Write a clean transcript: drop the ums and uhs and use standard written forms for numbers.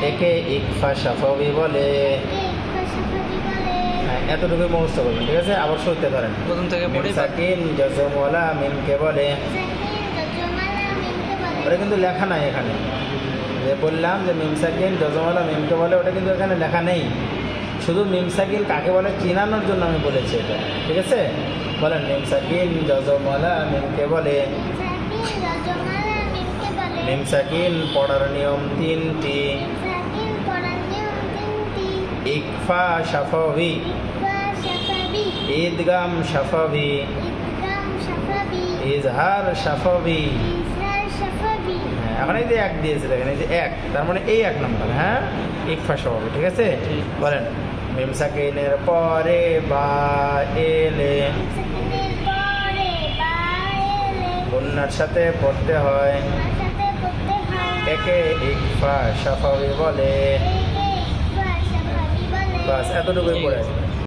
একে ইকফা শাফাবি বলে। এতটুকু মুখস্থ করবেন, ঠিক আছে? আবার শুরুতে ধরেন, প্রথম থেকে মিম সাকিন জজমওয়ালা মিমকে বলে। ওটা কিন্তু লেখা নাই এখানে, যে বললাম যে মিম সাকিন জজমওয়ালা মিমকে বলে, ওটা কিন্তু এখানে লেখা নেই। শুধু মিম সাকিন কাকে বলে চিনানোর জন্য আমি বলেছি এটা, ঠিক আছে? বলেন, মিম সাকিন জজমওয়ালা মিমকে বলে। মিম সাকিন পড়ার নিয়ম তিনটি। ইকফা শাফাবি, ঈদগাম শাফাবি, ইজহার শাফাবি। এখন এই যে এক দিয়েছে দেখেন, এই যে এক, তার মানে এই এক নম্বর। হ্যাঁ, ইকফা শাফাবি, ঠিক আছে? বলেন, মিম সাকিনের পরে বা এলে গুন্নার সাথে পড়তে হয়, একে ইকফা শাফাবি বলে। বাস এতটুকুই পড়ে।